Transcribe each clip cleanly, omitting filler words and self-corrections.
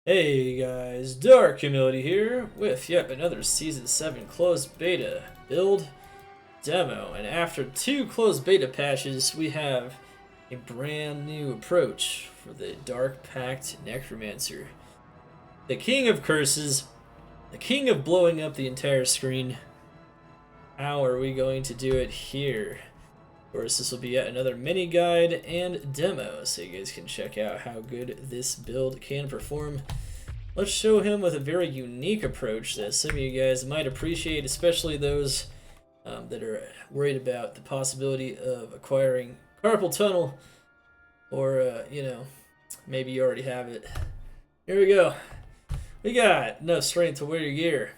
Hey guys, Dark Humility here with yet another Season 7 closed beta build demo. And after two closed beta patches, we have a brand new approach for the Dark Pact Necromancer. The king of curses, the king of blowing up the entire screen. How are we going to do it here? Of course, this will be yet another mini guide and demo, so you guys can check out how good this build can perform. Let's show him with a very unique approach that some of you guys might appreciate, especially those that are worried about the possibility of acquiring carpal tunnel, or, maybe you already have it. Here we go. We got enough strength to wear your gear.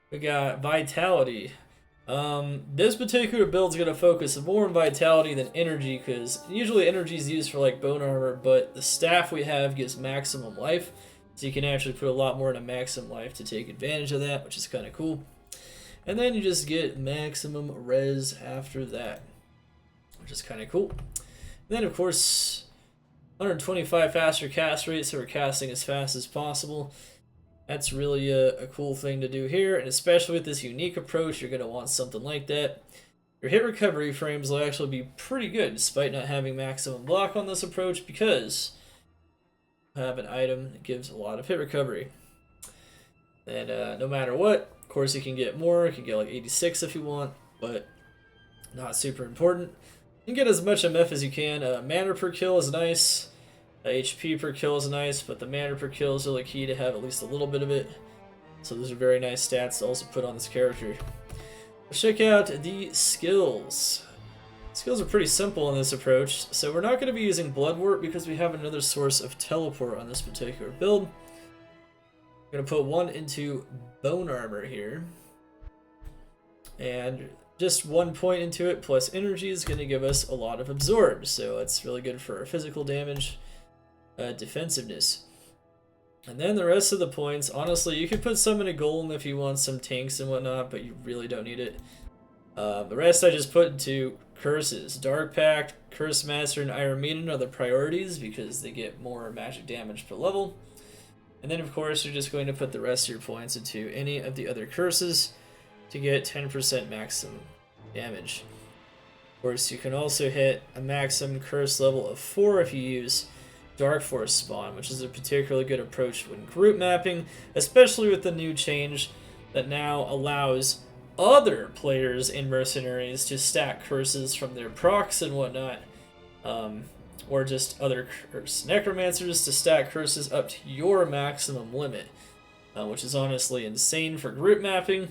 We got vitality. This particular build is going to focus more on vitality than energy, because usually energy is used for like bone armor, but the staff we have gives maximum life, so you can actually put a lot more into maximum life to take advantage of that, which is kind of cool. And then you just get maximum res after that, which is kind of cool. And then of course 125 faster cast rate, so we're casting as fast as possible. That's really a cool thing to do here, and especially with this unique approach, you're going to want something like that. Your hit recovery frames will actually be pretty good, despite not having maximum block on this approach, because you have an item that gives a lot of hit recovery. And no matter what, of course you can get more, you can get like 86 if you want, but not super important. You can get as much MF as you can. Mana per kill is nice. HP per kill is nice, but the mana per kill is really key to have at least a little bit of it. So those are very nice stats to also put on this character. Let's check out the skills. Skills are pretty simple in this approach, so we're not going to be using Blood Warp because we have another source of teleport on this particular build. I'm going to put one into Bone Armor here. And just 1 point into it plus energy is going to give us a lot of Absorb, so it's really good for our physical damage. Defensiveness. And then the rest of the points, honestly, you could put some in a golem if you want some tanks and whatnot, but you really don't need it. The rest I just put into curses. Dark Pact, Curse Master, and Iron Maiden are the priorities because they get more magic damage per level. And then of course you're just going to put the rest of your points into any of the other curses to get 10% maximum damage. Of course you can also hit a maximum curse level of 4 if you use Dark Force Spawn, which is a particularly good approach when group mapping, especially with the new change that now allows other players in Mercenaries to stack curses from their procs and whatnot, or just other curse necromancers to stack curses up to your maximum limit, which is honestly insane for group mapping,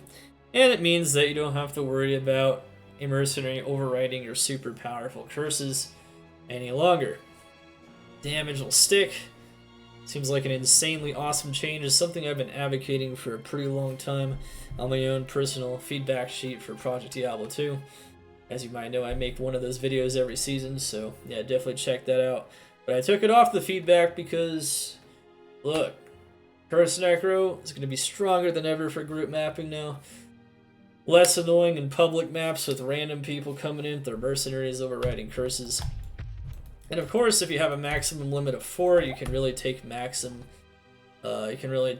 and it means that you don't have to worry about a mercenary overriding your super powerful curses any longer. Damage will stick. Seems like an insanely awesome change. It's something I've been advocating for a pretty long time on my own personal feedback sheet for Project Diablo 2. As you might know, I make one of those videos every season, so yeah, definitely check that out. But I took it off the feedback because, look, Curse Necro is going to be stronger than ever for group mapping now. Less annoying in public maps with random people coming in with their mercenaries overriding curses. And of course, if you have a maximum limit of 4, you can really take maximum. You can really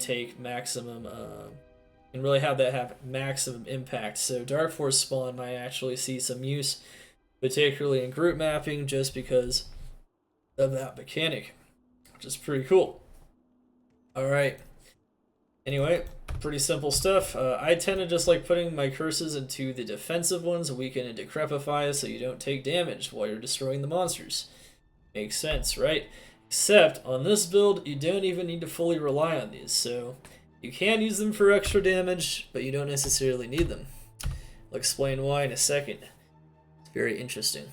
have that have maximum impact. So Dark Force Spawn might actually see some use, particularly in group mapping, just because of that mechanic, which is pretty cool. All right. Anyway, pretty simple stuff. I tend to just like putting my curses into the defensive ones, Weaken and Decrepify, so you don't take damage while you're destroying the monsters. Makes sense, right? Except on this build, you don't even need to fully rely on these, so you can use them for extra damage, but you don't necessarily need them. I'll explain why in a second. It's very interesting.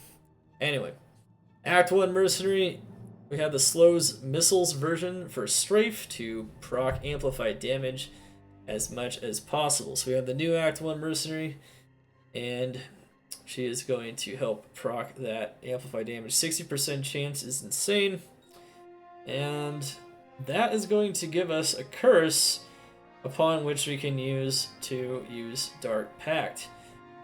Anyway, Act 1 Mercenary, we have the Slows Missiles version for Strafe to proc amplified damage as much as possible. So we have the new Act 1 Mercenary, and she is going to help proc that amplified damage. 60% chance is insane. And that is going to give us a curse upon which we can use to use Dark Pact.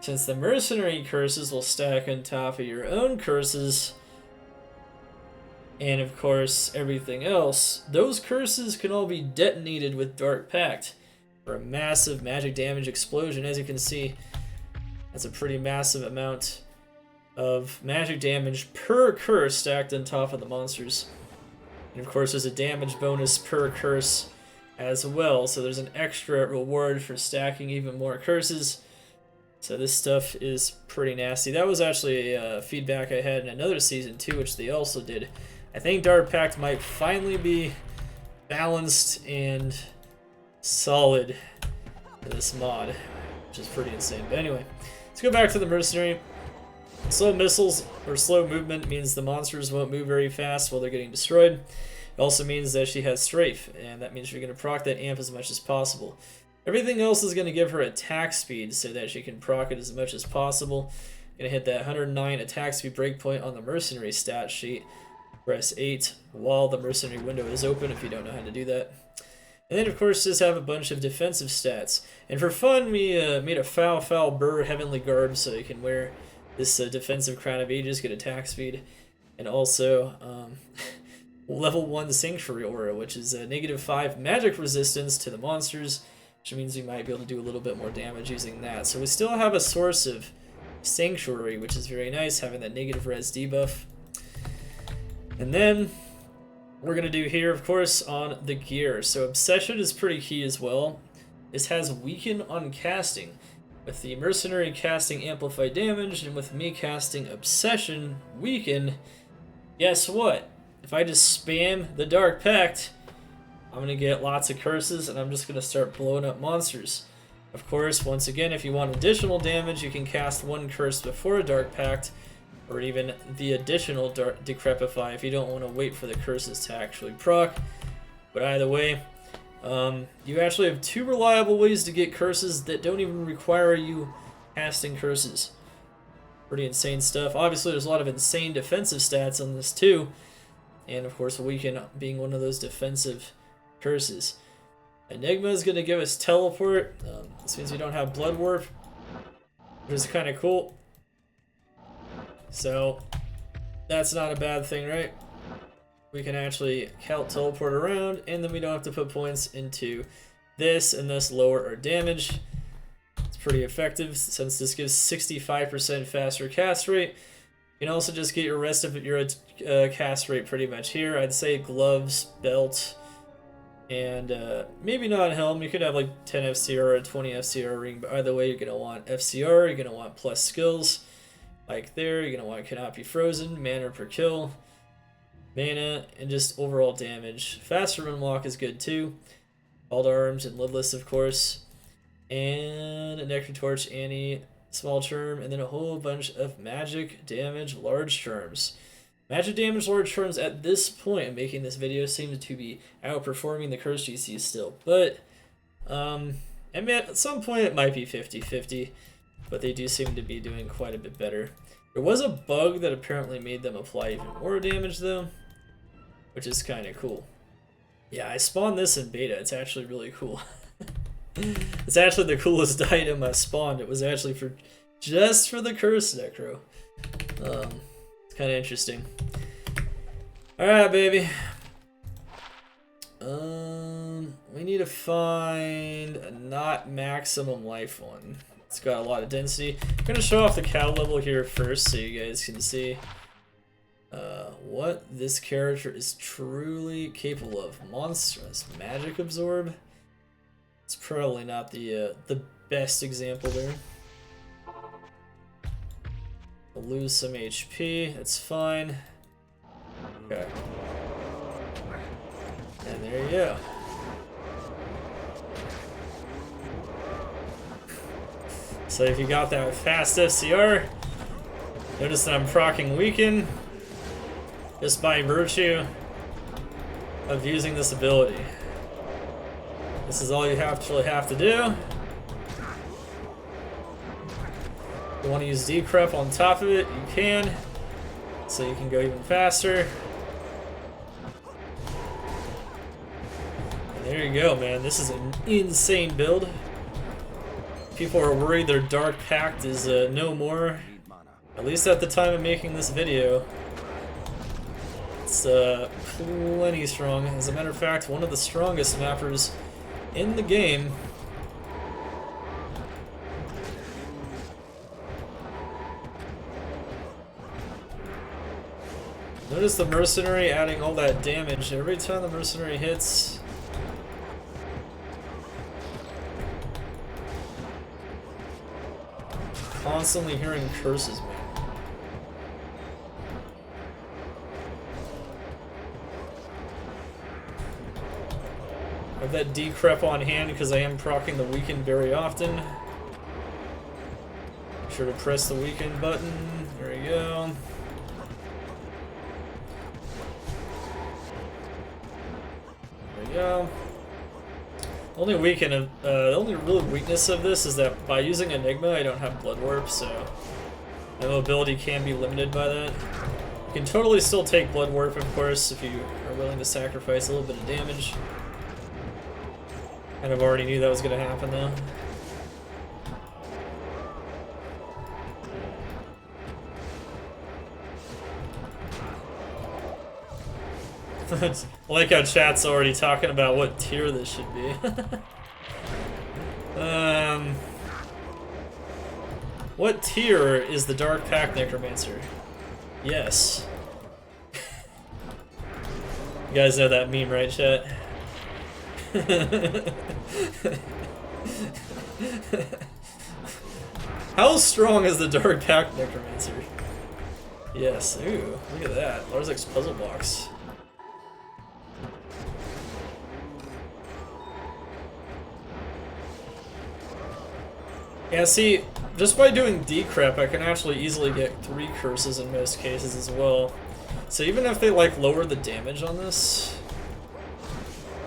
Since the mercenary curses will stack on top of your own curses, and of course everything else, those curses can all be detonated with Dark Pact for a massive magic damage explosion. As you can see, that's a pretty massive amount of magic damage per curse stacked on top of the monsters. And of course there's a damage bonus per curse as well, so there's an extra reward for stacking even more curses. So this stuff is pretty nasty. That was actually a feedback I had in another season too, which they also did. I think Dark Pact might finally be balanced and solid in this mod, which is pretty insane. But anyway, let's go back to the mercenary. Slow missiles or slow movement means the monsters won't move very fast while they're getting destroyed. It also means that she has strafe, and that means you're going to proc that amp as much as possible. Everything else is going to give her attack speed so that she can proc it as much as possible. Going to hit that 109 attack speed breakpoint on the mercenary stat sheet. Press 8 while the mercenary window is open if you don't know how to do that. And then of course just have a bunch of defensive stats. And for fun we made a foul burr heavenly garb so you can wear this defensive crown of ages, get attack speed, and also level 1 sanctuary aura, which is a -5 magic resistance to the monsters, which means we might be able to do a little bit more damage using that. So we still have a source of sanctuary, which is very nice, having that negative res debuff. And then we're going to do here, of course, on the gear. So Obsession is pretty key as well. This has Weaken on casting. With the Mercenary casting Amplified Damage, and with me casting Obsession, Weaken, guess what? If I just spam the Dark Pact, I'm going to get lots of curses, and I'm just going to start blowing up monsters. Of course, once again, if you want additional damage, you can cast 1 curse before a Dark Pact, or even the additional Decrepify if you don't want to wait for the curses to actually proc. But either way, you actually have 2 reliable ways to get curses that don't even require you casting curses. Pretty insane stuff. Obviously, there's a lot of insane defensive stats on this too, and of course, Weaken being one of those defensive curses. Enigma is going to give us Teleport. This means we don't have Blood Warp, which is kind of cool. So that's not a bad thing, right? We can actually teleport around, and then we don't have to put points into this, and thus lower our damage. It's pretty effective since this gives 65% faster cast rate. You can also just get your rest of your cast rate pretty much here. I'd say gloves, belt, and maybe not helm. You could have like 10 FCR or a 20 FCR ring, but either way, you're going to want FCR, you're going to want plus skills. Like there, you're going to want cannot be frozen, mana per kill, mana, and just overall damage. Faster run walk is good too. Bald arms and lidless, of course. And a Nectar Torch, Annie, small term, and then a whole bunch of magic damage large terms. Magic damage large terms at this point in making this video seem to be outperforming the curse GC still. But I mean, at some point it might be 50-50. But they do seem to be doing quite a bit better. There was a bug that apparently made them apply even more damage though, which is kind of cool. Yeah, I spawned this in beta. It's actually really cool. It's actually the coolest item I spawned. It was actually just for the curse necro. It's kind of interesting. All right, baby. We need to find a not maximum life one. It's got a lot of density. I'm going to show off the cow level here first so you guys can see what this character is truly capable of. Monstrous magic absorb. It's probably not the best example there. We'll lose some HP. That's fine. Okay. And there you go. So if you got that fast FCR, notice that I'm proccing Weaken just by virtue of using this ability. This is all you actually have to do. You want to use Decrep on top of it, you can, so you can go even faster. And there you go, man. This is an insane build. People are worried their Dark Pact is no more. At least at the time of making this video. It's plenty strong. As a matter of fact, one of the strongest mappers in the game. Notice the mercenary adding all that damage. Every time the mercenary hits, constantly hearing curses, man. I have that decrep on hand because I am proccing the weaken very often. Make sure to press the weaken button. There we go. Yeah. The only real weakness of this is that by using Enigma, I don't have Blood Warp, so my mobility can be limited by that. You can totally still take Blood Warp, of course, if you are willing to sacrifice a little bit of damage. Kind of already knew that was going to happen, though. I like how chat's already talking about what tier this should be. What tier is the Dark Pact Necromancer? Yes. You guys know that meme, right, chat? How strong is the Dark Pact Necromancer? Yes. Ooh, look at that. Larzik's puzzle box. Yeah, see, just by doing decrep, I can actually easily get 3 curses in most cases as well. So even if they, like, lower the damage on this,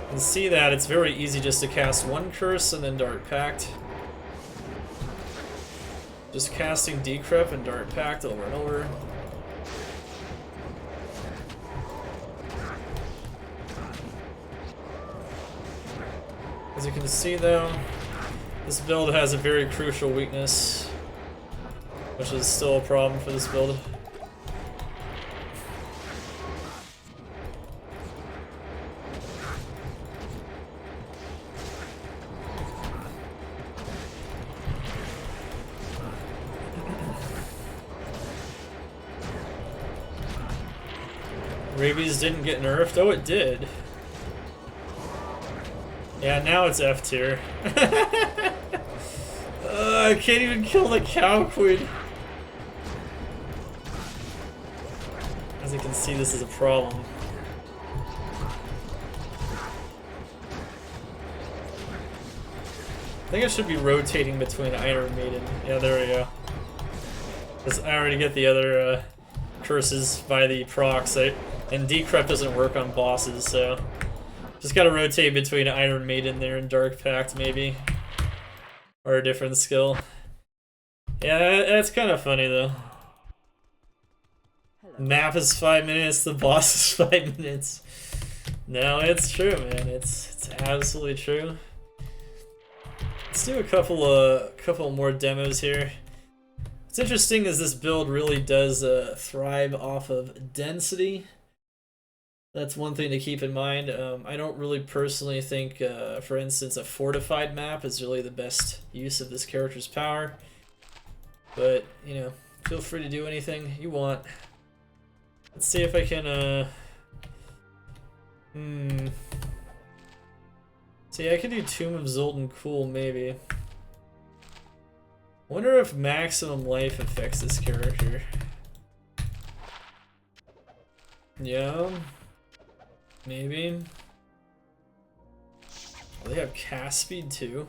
you can see that it's very easy just to cast 1 curse and then Dark Pact. Just casting decrep and Dark Pact over and over. As you can see, though, this build has a very crucial weakness, which is still a problem for this build. Rabies didn't get nerfed? Oh, it did. Yeah, now it's F tier. I can't even kill the cow queen. As you can see, this is a problem. I think I should be rotating between Iron Maiden. Yeah, there we go. Because I already get the other curses by the procs, and decrep doesn't work on bosses, so just gotta rotate between Iron Maiden there and Dark Pact, maybe. Or a different skill. Yeah, that's kind of funny, though. Map is 5 minutes, the boss is 5 minutes. No, it's true, man. It's absolutely true. Let's do a couple more demos here. What's interesting is this build really does thrive off of density. That's one thing to keep in mind. I don't really personally think, for instance, a fortified map is really the best use of this character's power. But, you know, feel free to do anything you want. Let's see if I can, See, I could do Tomb of Zoltan Cool, maybe. Wonder if maximum life affects this character. Yeah. Maybe. Oh, they have cast speed too.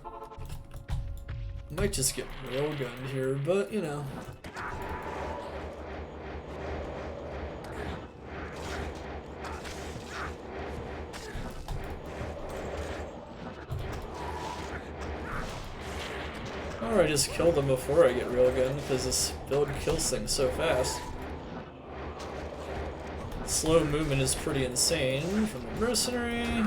Might just get railgunned here, but you know. Or I just kill them before I get railgunned because this build kills things so fast. Slow movement is pretty insane from the mercenary.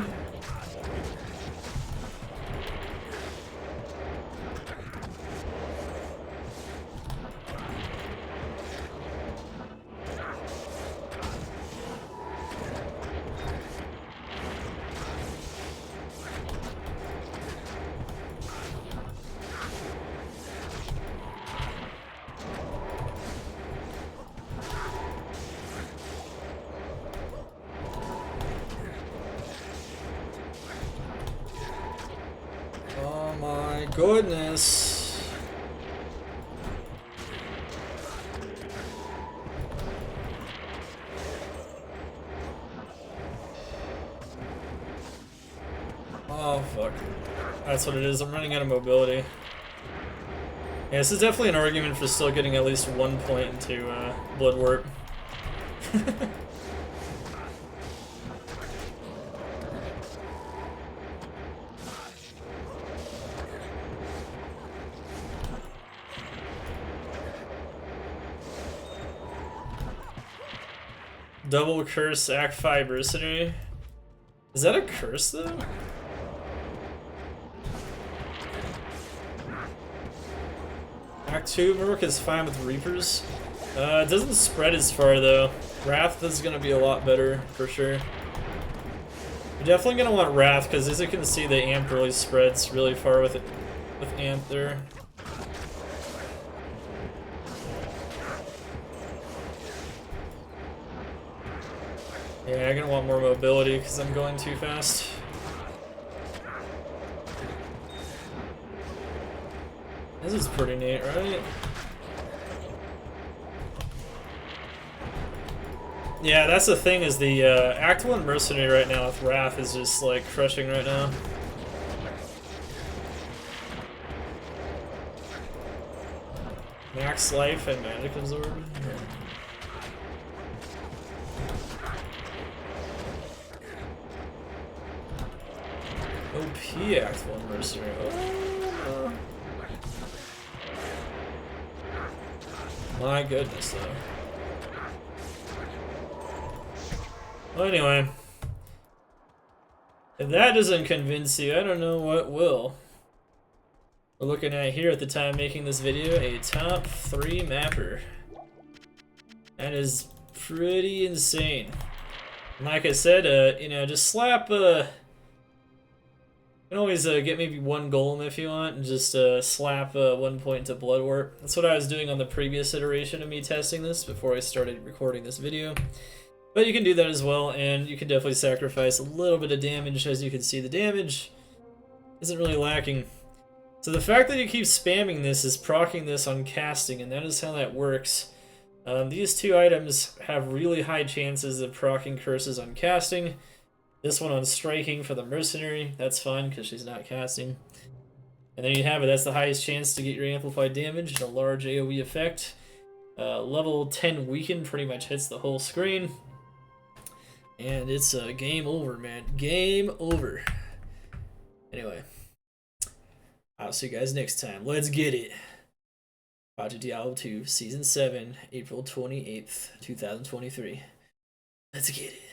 my goodness. Oh, fuck. That's what it is. I'm running out of mobility. Yeah, this is definitely an argument for still getting at least 1 point into Bloodwort. Double curse Act 5 mercenary. Is that a curse though? Act 2 Merc is fine with Reapers. It doesn't spread as far though. Wrath is gonna be a lot better for sure. You're definitely gonna want Wrath because as you can see the amp really spreads really far with amp there. Yeah, I'm gonna want more mobility because I'm going too fast. This is pretty neat, right? Yeah, that's the thing is the Act 1 Mercenary right now with Wrath is just like crushing right now. Max life and Magic Absorb. OP Act 1 Mercenary. Oh. My goodness, though. Well, anyway. If that doesn't convince you, I don't know what will. We're looking at here at the time making this video a top 3 mapper. That is pretty insane. And like I said, you know, just slap you can always get maybe 1 golem if you want, and just slap 1 point to Bloodwort. That's what I was doing on the previous iteration of me testing this before I started recording this video. But you can do that as well, and you can definitely sacrifice a little bit of damage. As you can see, the damage isn't really lacking. So the fact that you keep spamming this is proccing this on casting, and that is how that works. These 2 items have really high chances of proccing curses on casting. This one on striking for the mercenary, that's fine because she's not casting. And there you have it, that's the highest chance to get your amplified damage and a large AoE effect. Level 10 weaken pretty much hits the whole screen. And it's game over, man. Game over. Anyway, I'll see you guys next time. Let's get it. Project Diablo 2, Season 7, April 28th, 2023. Let's get it.